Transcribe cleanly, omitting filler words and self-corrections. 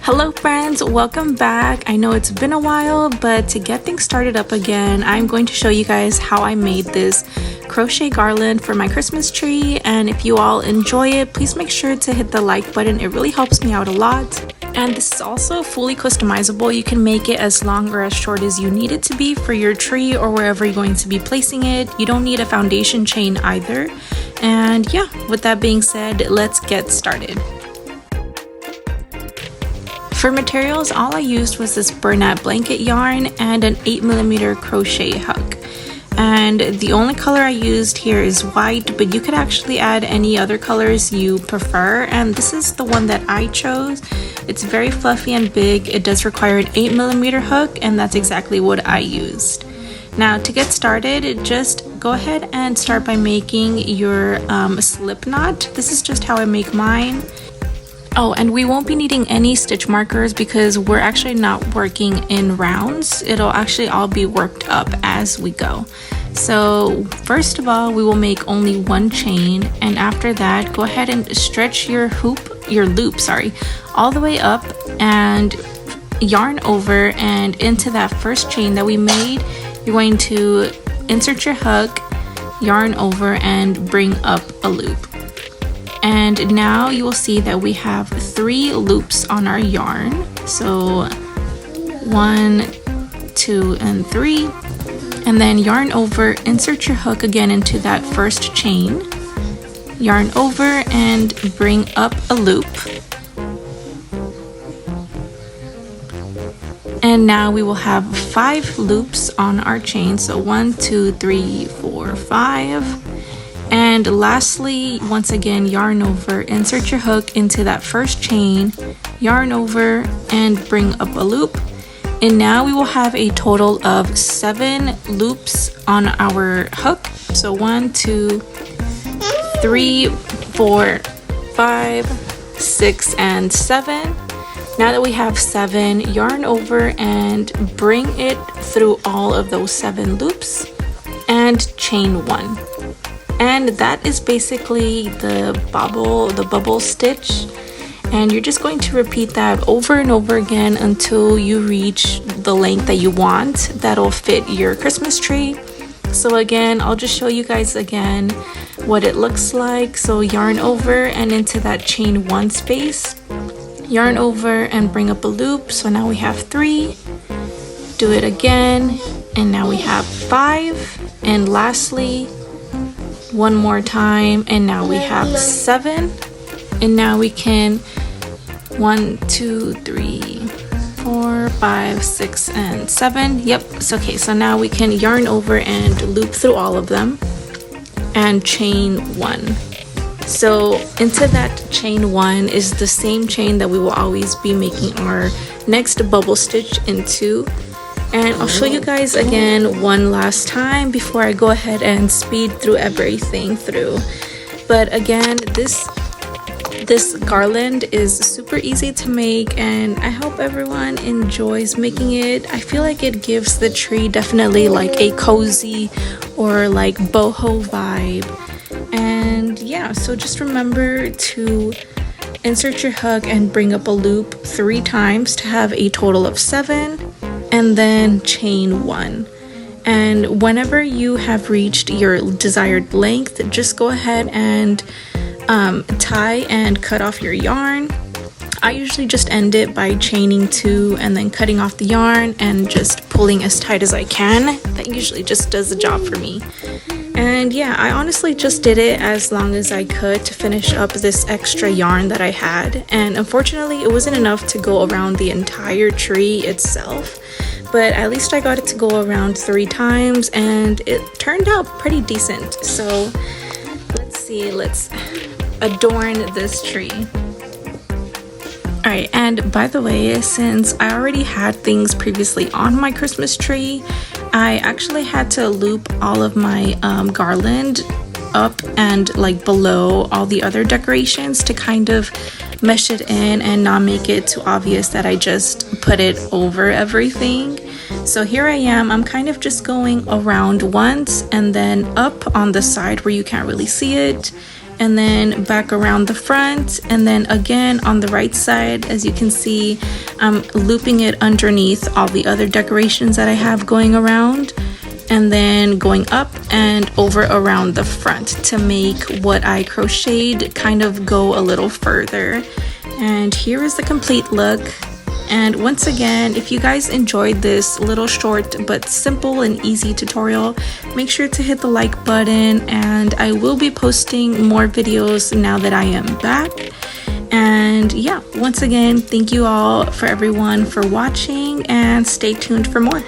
Hello friends, welcome back. I know it's been a while, but to get things started up again, I'm going to show you guys how I made this crochet garland for my Christmas tree. And if you all enjoy it, please make sure to hit the like button. It really helps me out a lot. And this is also fully customizable. You can make it as long or as short as you need it to be for your tree or wherever you're going to be placing it. You don't need a foundation chain either. And yeah, with that being said, let's get started. For materials, all I used was this Bernat blanket yarn and an 8mm crochet hook. And the only color I used here is white, but you could actually add any other colors you prefer. And this is the one that I chose. It's very fluffy and big. It does require an 8mm hook, and that's exactly what I used. Now to get started, just go ahead and start by making your slip knot. This is just how I make mine. Oh, and we won't be needing any stitch markers because we're actually not working in rounds. It'll actually all be worked up as we go. So first of all, we will make only one chain, and after that, go ahead and stretch your loop, all the way up and yarn over, and into that first chain that we made, you're going to insert your hook, yarn over, and bring up a loop. And now you will see that we have 3 loops on our yarn. So 1, 2, and 3. And then yarn over, insert your hook again into that first chain. Yarn over and bring up a loop. And now we will have 5 loops on our chain. So 1, 2, 3, 4, 5. And lastly, once again, yarn over, insert your hook into that first chain, yarn over, and bring up a loop. And now we will have a total of 7 loops on our hook. So 1, 2, 3, 4, 5, 6, and 7. Now that we have 7, yarn over and bring it through all of those 7 loops and chain 1. And that is basically the bubble stitch, and you're just going to repeat that over and over again until you reach the length that you want that'll fit your Christmas tree. So again, I'll just show you guys again what it looks like. So yarn over and into that chain 1 space, yarn over and bring up a loop. So now we have 3, do it again, and now we have 5, and lastly one more time, and now we have 7. And now we can 1, 2, 3, 4, 5, 6, and 7. Yep, it's okay. So now we can yarn over and loop through all of them and chain 1. So into that chain 1 is the same chain that we will always be making our next bubble stitch into. And I'll show you guys again one last time before I go ahead and speed through everything through. But again, this garland is super easy to make, and I hope everyone enjoys making it. I feel like it gives the tree definitely like a cozy or like boho vibe. And yeah, so just remember to insert your hook and bring up a loop 3 times to have a total of 7. And then chain 1. And whenever you have reached your desired length, just go ahead and tie and cut off your yarn. I usually just end it by chaining 2 and then cutting off the yarn and just pulling as tight as I can. That usually just does the job for me. And yeah, I honestly just did it as long as I could to finish up this extra yarn that I had. And unfortunately, it wasn't enough to go around the entire tree itself. But at least I got it to go around 3 times, and it turned out pretty decent. So let's adorn this tree. Alright, and by the way, since I already had things previously on my Christmas tree, I actually had to loop all of my garland up and like below all the other decorations to kind of mesh it in and not make it too obvious that I just put it over everything. So here I am, I'm kind of just going around once and then up on the side where you can't really see it, and then back around the front, and then again on the right side. As you can see, I'm looping it underneath all the other decorations that I have going around, and then going up and over around the front to make what I crocheted kind of go a little further. And here is the complete look. And once again, if you guys enjoyed this little short but simple and easy tutorial, make sure to hit the like button, and I will be posting more videos now that I am back. And yeah, once again, thank you all for everyone for watching, and stay tuned for more.